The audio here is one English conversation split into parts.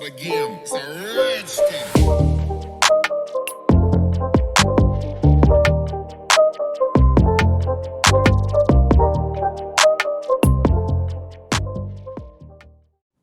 start again. It's a redskin.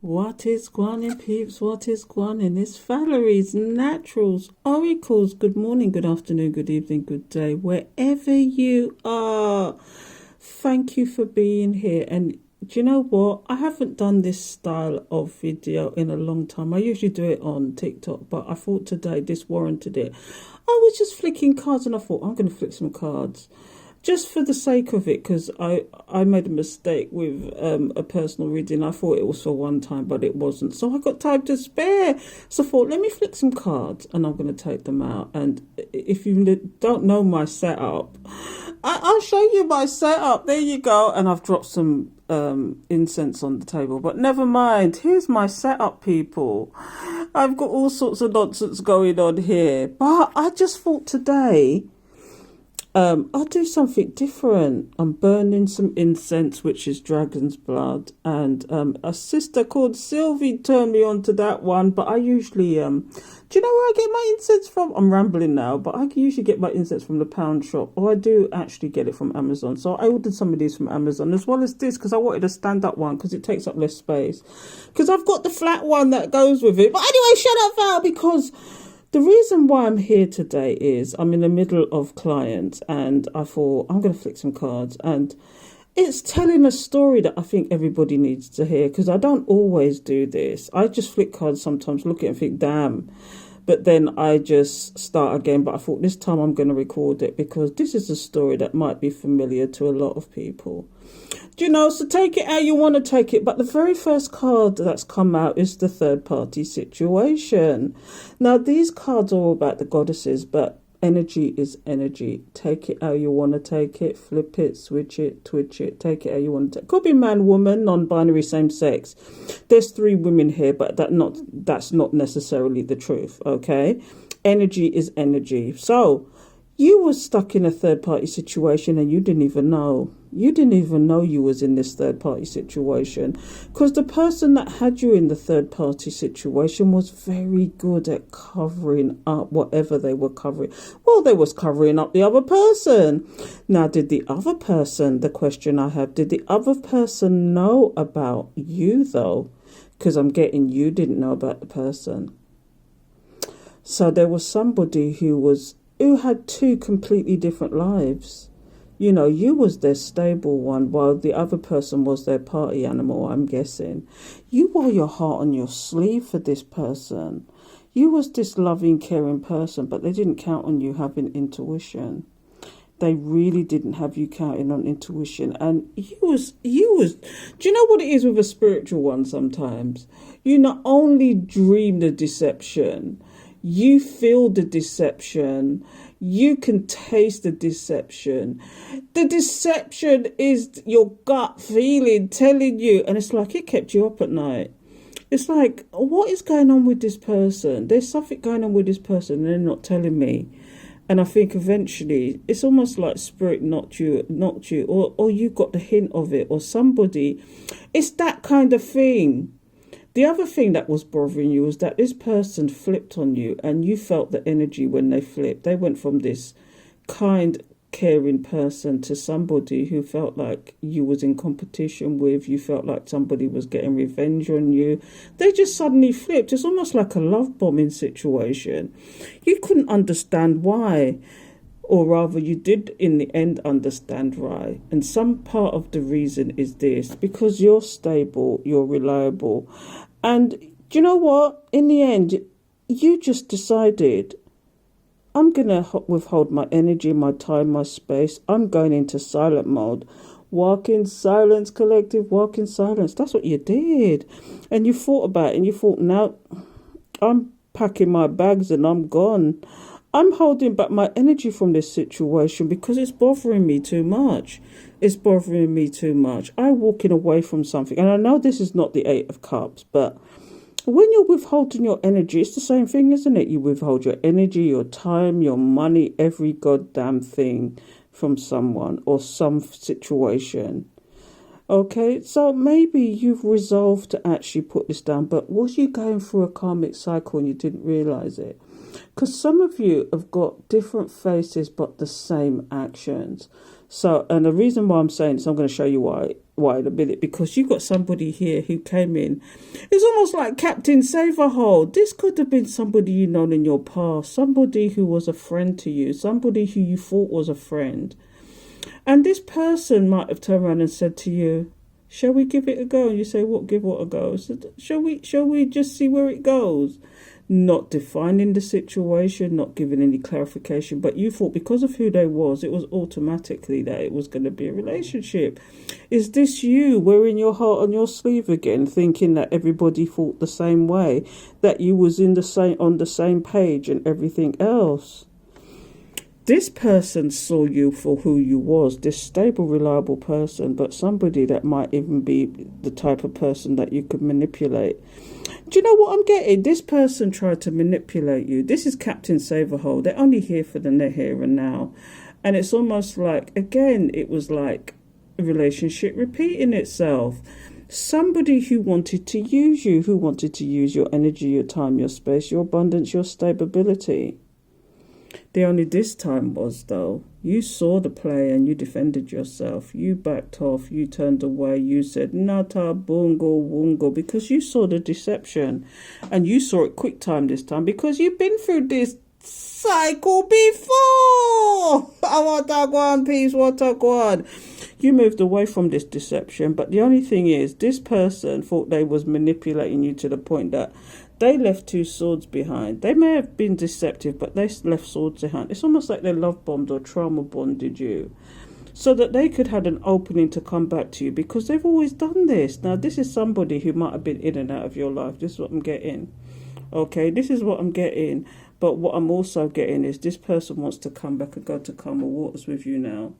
What is guanin, peeps? What is guanin? It's Valerie's Naturals Oracles. Good morning, good afternoon, good evening, good day, wherever you are. Thank you for being here. And do you know what? I haven't done this style of video in a long time. I usually do it on TikTok, but I thought today this warranted it. I was just flicking cards and I thought, I'm going to flick some cards. Just for the sake of it, because I made a mistake with a personal reading. I thought it was for one time, but it wasn't. So I got time to spare. So I thought, let me flick some cards and I'm going to take them out. And if you don't know my setup, I'll show you my setup. There you go. And I've dropped some incense on the table. But never mind. Here's my setup, people. I've got all sorts of nonsense going on here. But I just thought today, I'll do something different. I'm burning some incense, which is dragon's blood, and a sister called Sylvie turned me on to that one. But I usually, do you know where I get my incense from? I'm rambling now, but I usually get my incense from the pound shop, or I do actually get it from Amazon. So I ordered some of these from Amazon as well as this because I wanted a stand-up one because it takes up less space. Because I've got the flat one that goes with it. But anyway, shut up, Val, because the reason why I'm here today is I'm in the middle of clients and I thought I'm going to flick some cards, and it's telling a story that I think everybody needs to hear, because I don't always do this. I just flick cards sometimes, look at it and think, damn. But then I just start again. But I thought this time I'm going to record it because this is a story that might be familiar to a lot of people. Do you know, so take it how you want to take it. But the very first card that's come out is the third party situation. Now, these cards are all about the goddesses, but energy is energy. Take it how you want to take it. Flip it, switch it, twitch it. Take it how you want to take it. Could be man, woman, non-binary, same sex. There's 3 women here, but that's not necessarily the truth, okay? Energy is energy. So you were stuck in a third-party situation and you didn't even know. You didn't even know you was in this third-party situation, because the person that had you in the third-party situation was very good at covering up whatever they were covering. Well, they was covering up the other person. Now, did the other person, the question I have, did the other person know about you, though? Because I'm getting you didn't know about the person. So there was somebody who had 2 completely different lives. You know, you was their stable one while the other person was their party animal, I'm guessing. You wore your heart on your sleeve for this person. You was this loving, caring person, but they didn't count on you having intuition. They really didn't have you counting on intuition. And you was, do you know what it is with a spiritual one sometimes? You not only dream the deception, you feel the deception. You can taste the deception. The deception is your gut feeling telling you. And it's like it kept you up at night. It's like, what is going on with this person? There's something going on with this person and they're not telling me. And I think eventually it's almost like spirit knocked you, or you got the hint of it, or somebody. It's that kind of thing. The other thing that was bothering you was that this person flipped on you and you felt the energy when they flipped. They went from this kind, caring person to somebody who felt like you was in competition with. You felt like somebody was getting revenge on you. They just suddenly flipped. It's almost like a love bombing situation. You couldn't understand why. Or rather, you did in the end understand why. And some part of the reason is this: because you're stable, you're reliable. And do you know what? In the end, you just decided, I'm going to withhold my energy, my time, my space. I'm going into silent mode. Walk in silence, collective, walk in silence. That's what you did. And you thought about it and you thought, now I'm packing my bags and I'm gone. I'm holding back my energy from this situation because it's bothering me too much. It's bothering me too much. I'm walking away from something. And I know this is not the 8 of Cups, but when you're withholding your energy, it's the same thing, isn't it? You withhold your energy, your time, your money, every goddamn thing from someone or some situation. Okay, so maybe you've resolved to actually put this down, but was you going through a karmic cycle and you didn't realize it? Because some of you have got different faces but the same actions. So, and the reason why I'm saying this, I'm going to show you why in a minute, because you've got somebody here who came in. It's almost like Captain Save-A-Hole. This could have been somebody you known in your past, somebody who was a friend to you, somebody who you thought was a friend. And this person might have turned around and said to you, shall we give it a go? And you say, what, give what a go? So, shall we just see where it goes? Not defining the situation, not giving any clarification, but you thought because of who they was, it was automatically that it was going to be a relationship. Is this you wearing your heart on your sleeve again, thinking that everybody thought the same way, that you was on the same page and everything else? This person saw you for who you was, this stable, reliable person, but somebody that might even be the type of person that you could manipulate. Do you know what I'm getting? This person tried to manipulate you. This is Captain Save-A-Hole. They're only here for the here and now. And it's almost like, again, it was like a relationship repeating itself. Somebody who wanted to use you, who wanted to use your energy, your time, your space, your abundance, your stability. The only this time was, though, you saw the play and you defended yourself. You backed off, you turned away, you said, Nata, bungo, wungo, because you saw the deception. And you saw it quick time this time because you've been through this cycle before. Awatagwan, peace, watagwan. You moved away from this deception, but the only thing is, this person thought they was manipulating you to the point that they left two swords behind. They may have been deceptive, but they left swords behind. It's almost like they love bombed or trauma bonded you so that they could have an opening to come back to you because they've always done this. Now, this is somebody who might have been in and out of your life. This is what I'm getting. Okay, this is what I'm getting. But what I'm also getting is this person wants to come back and go to calmer waters with you now.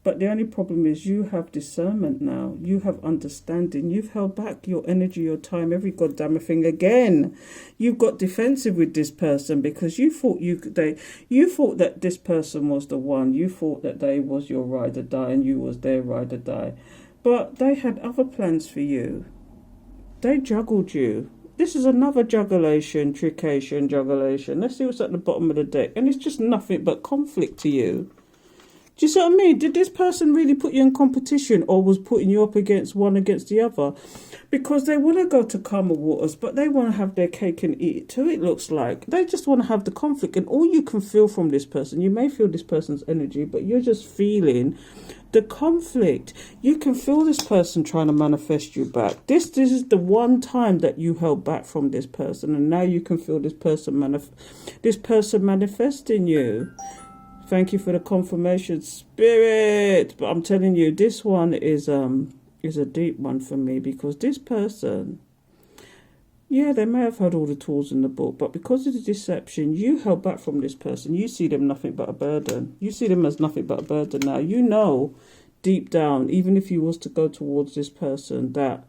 But the only problem is you have discernment now. You have understanding. You've held back your energy, your time, every goddamn thing again. You've got defensive with this person because you thought you thought that this person was the one. You thought that they was your ride or die and you was their ride or die. But they had other plans for you. They juggled you. This is another jugulation, jugulation. Let's see what's at the bottom of the deck. And it's just nothing but conflict to you. Do you see what I mean? Did this person really put you in competition or was putting you up against one against the other? Because they want to go to calmer waters, but they want to have their cake and eat it too, it looks like. They just want to have the conflict. And all you can feel from this person, you may feel this person's energy, but you're just feeling the conflict. You can feel this person trying to manifest you back. This is the one time that you held back from this person. And now you can feel this person manifesting you. Thank you for the confirmation, Spirit. But I'm telling you, this one is a deep one for me because this person, yeah, they may have had all the tools in the book, but because of the deception, you held back from this person. You see them nothing but a burden. You see them as nothing but a burden now. You know deep down, even if you was to go towards this person, that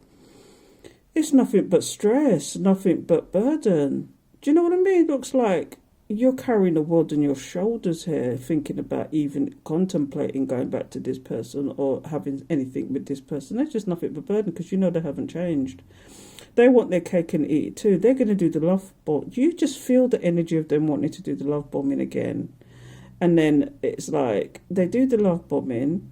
it's nothing but stress, nothing but burden. Do you know what I mean? It looks like you're carrying the world on your shoulders here, thinking about even contemplating going back to this person or having anything with this person. That's just nothing but burden because you know they haven't changed. They want their cake and eat it too. They're going to do the love bomb. You just feel the energy of them wanting to do the love bombing again. And then it's like they do the love bombing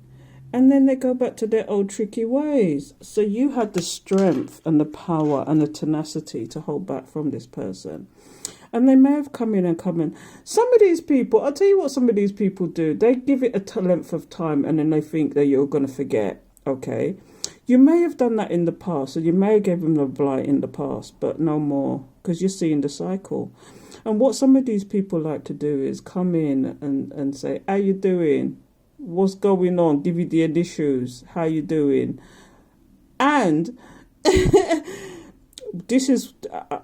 and then they go back to their old tricky ways. So you had the strength and the power and the tenacity to hold back from this person. And they may have come in. Some of these people, I'll tell you what some of these people do. They give it a length of time and then they think that you're going to forget, okay? You may have done that in the past, so you may have given them a blight in the past, but no more, because you're seeing the cycle. And what some of these people like to do is come in and say, how you doing? What's going on? Give you the issues. How you doing? And this is,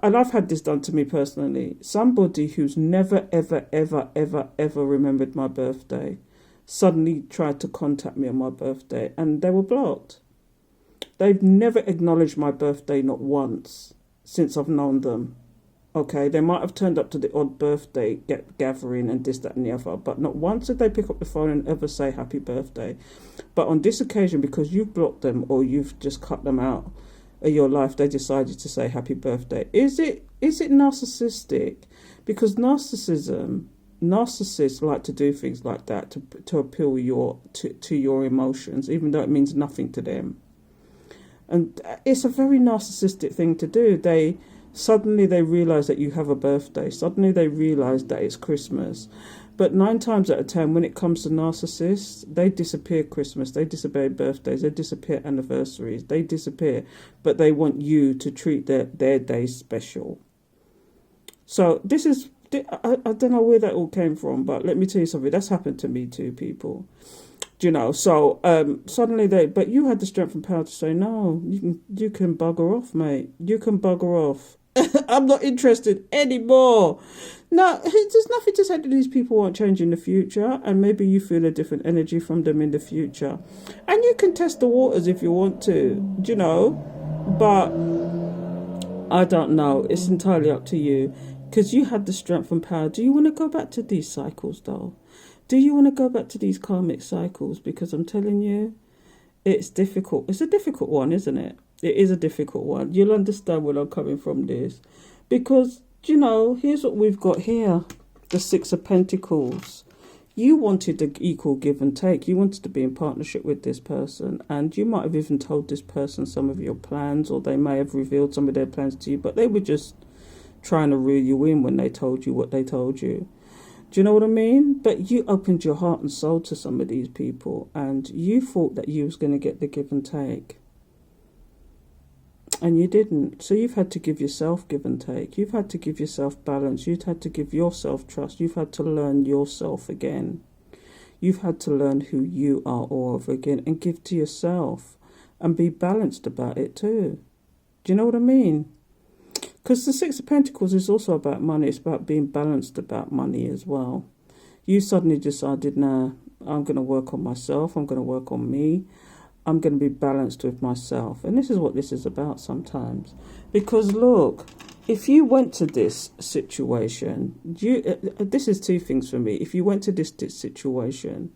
and I've had this done to me personally, somebody who's never, ever, ever, ever, ever remembered my birthday suddenly tried to contact me on my birthday and they were blocked. They've never acknowledged my birthday, not once, since I've known them. Okay, they might have turned up to the odd birthday gathering and this, that, and the other, but not once did they pick up the phone and ever say happy birthday. But on this occasion, because you've blocked them or you've just cut them out of your life, they decided to say happy birthday. Is it narcissistic? Because narcissists like to do things like that to appeal to your emotions, even though it means nothing to them. And it's a very narcissistic thing to do. Suddenly they realize that you have a birthday. Suddenly they realize that it's Christmas. But 9 times out of 10, when it comes to narcissists, they disappear Christmas, they disappear birthdays, they disappear anniversaries, they disappear. But they want you to treat their day special. So this is, I don't know where that all came from, but let me tell you something. That's happened to me too, people. Do you know? So suddenly but you had the strength and power to say, no, you can bugger off, mate. You can bugger off. I'm not interested anymore. No, there's nothing to say that these people won't change in the future, and maybe you feel a different energy from them in the future. And you can test the waters if you want to, do you know? But I don't know. It's entirely up to you, because you had the strength and power. Do you want to go back to these cycles, though? Do you want to go back to these karmic cycles? Because I'm telling you, it's difficult. It's a difficult one, isn't it? It is a difficult one. You'll understand where I'm coming from this. Because, you know, here's what we've got here. The 6 of Pentacles. You wanted the equal give and take. You wanted to be in partnership with this person. And you might have even told this person some of your plans, or they may have revealed some of their plans to you. But they were just trying to reel you in when they told you what they told you. Do you know what I mean? But you opened your heart and soul to some of these people, and you thought that you was going to get the give and take. And you didn't. So you've had to give yourself give and take. You've had to give yourself balance. You've had to give yourself trust. You've had to learn yourself again. You've had to learn who you are all over again and give to yourself and be balanced about it too. Do you know what I mean? Because the 6 of Pentacles is also about money. It's about being balanced about money as well. You suddenly decided, nah, I'm going to work on myself. I'm going to work on me. I'm going to be balanced with myself. And this is what this is about sometimes. Because look, if you went to this situation, this is 2 things for me. If you went to this situation,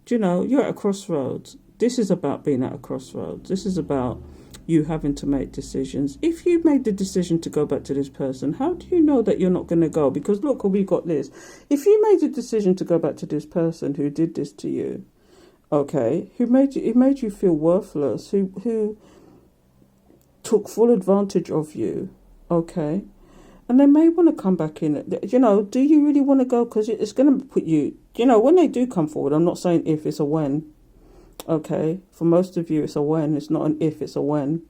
do you know, you're at a crossroads. This is about being at a crossroads. This is about you having to make decisions. If you made the decision to go back to this person, how do you know that you're not going to go? Because look, we've got this. If you made a decision to go back to this person who did this to you, okay, who made you feel worthless, who took full advantage of you, okay, and they may want to come back in. You know, do you really want to go? Because it's going to put you, you know, when they do come forward, I'm not saying if, it's a when. Okay, for most of you, it's a when. It's not an if, it's a when.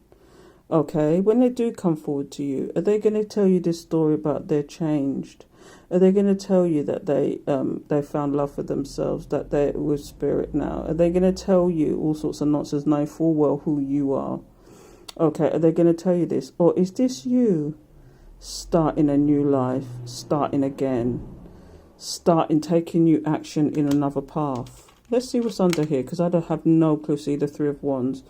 Okay, when they do come forward to you, are they going to tell you this story about they're changed? Are they going to tell you that they found love for themselves, that they're with spirit now? Are they going to tell you all sorts of nonsense, knowing full well who you are? Okay, are they going to tell you this? Or is this you starting a new life, starting again, taking new action in another path? Let's see what's under here, because I don't have no clue. See the 3 of Wands.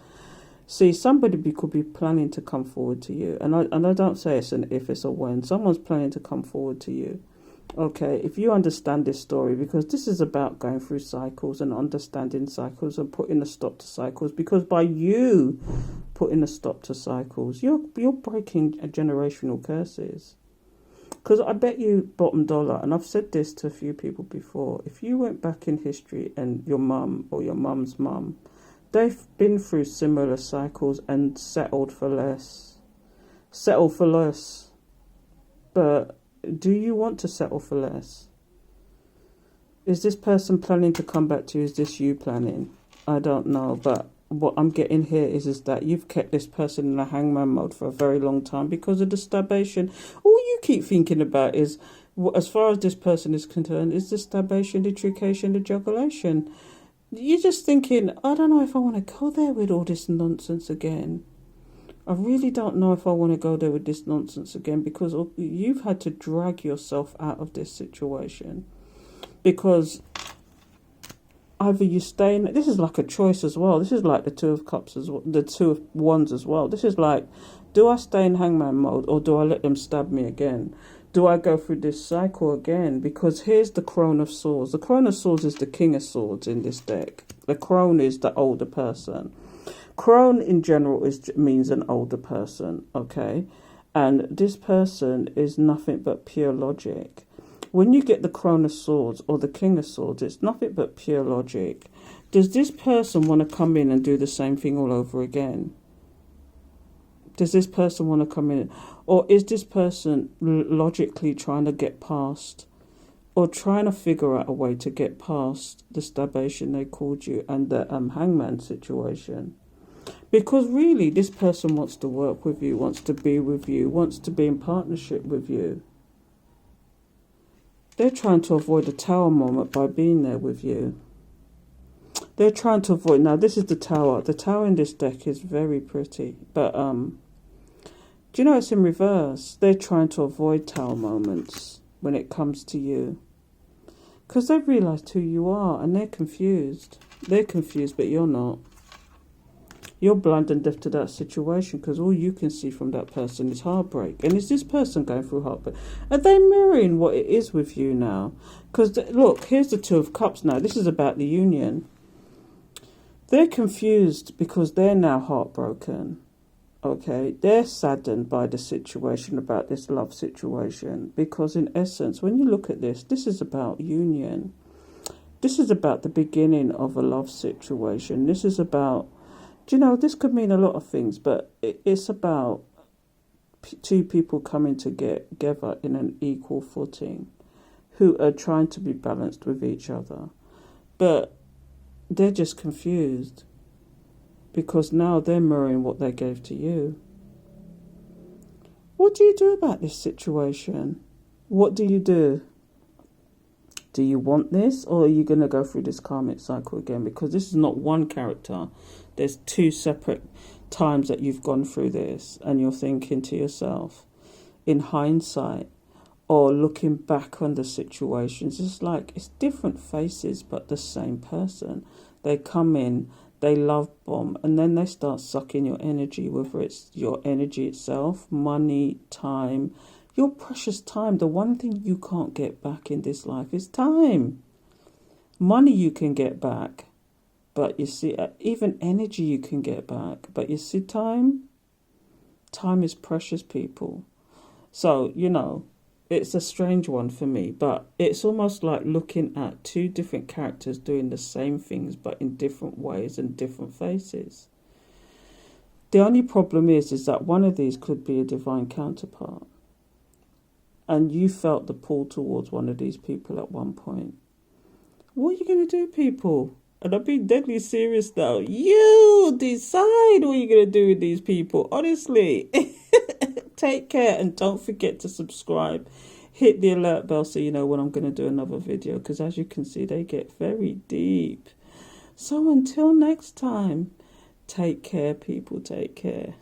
See, somebody could be planning to come forward to you. And I don't say it's an if, it's a when. Someone's planning to come forward to you. Okay, if you understand this story, because this is about going through cycles and understanding cycles and putting a stop to cycles. Because by you putting a stop to cycles, you're breaking generational curses. Because I bet you bottom dollar, and I've said this to a few people before, if you went back in history and your mum or your mum's mum, they've been through similar cycles and settled for less. Settled for less. But do you want to settle for less? Is this person planning to come back to you? Is this you planning? I don't know, but what I'm getting here is that you've kept this person in a hangman mode for a very long time because of the stabbation. All you keep thinking about is, as far as this person is concerned, is the stabbation, the truncation, the jugulation. You're just thinking, I don't know if I want to go there with all this nonsense again. I really don't know if I want to go there with this nonsense again, because you've had to drag yourself out of this situation. Because either you stay in, this is like a choice as well. This is like the Two of Cups as well, the Two of Wands as well. This is like, do I stay in hangman mode or do I let them stab me again? Do I go through this cycle again? Because here's the Crone of Swords. The Crone of Swords is the King of Swords in this deck. The Crone is the older person. Crone in general means an older person, okay? And this person is nothing but pure logic. When you get the Crone of Swords or the King of Swords, it's nothing but pure logic. Does this person want to come in and do the same thing all over again? Does this person want to come in? Or is this person logically trying to get past or trying to figure out a way to get past the stabbation they called you and the hangman situation? Because really, this person wants to work with you, wants to be with you, wants to be in partnership with you. They're trying to avoid a tower moment by being there with you. They're trying to avoid... Now, this is the tower. The tower in this deck is very pretty. But, do you know it's in reverse? They're trying to avoid tower moments when it comes to you. Because they've realised who you are and they're confused. They're confused, but you're not. You're blind and deaf to that situation because all you can see from that person is heartbreak. And is this person going through heartbreak? Are they mirroring what it is with you now? Because, look, here's the Two of Cups now. This is about the union. They're confused because they're now heartbroken. Okay? They're saddened by the situation, about this love situation. Because, in essence, when you look at this, this is about union. This is about the beginning of a love situation. This is about... Do you know, this could mean a lot of things, but it's about two people coming together in an equal footing who are trying to be balanced with each other. But they're just confused because now they're mirroring what they gave to you. What do you do about this situation? What do you do? Do you want this, or are you going to go through this karmic cycle again? Because this is not one character. There's two separate times that you've gone through this, and you're thinking to yourself, in hindsight, or looking back on the situations, it's like it's different faces, but the same person. They come in, they love bomb, and then they start sucking your energy, whether it's your energy itself, money, time, your precious time. The one thing you can't get back in this life is time. Money you can get back. But you see, even energy you can get back. But you see, time is precious, people. So, you know, it's a strange one for me. But it's almost like looking at two different characters doing the same things, but in different ways and different faces. The only problem is that one of these could be a divine counterpart. And you felt the pull towards one of these people at one point. What are you going to do, people? And I'm being deadly serious now. You decide what you're going to do with these people. Honestly. Take care and don't forget to subscribe. Hit the alert bell so you know when I'm going to do another video. Because as you can see, they get very deep. So until next time, take care, people. Take care.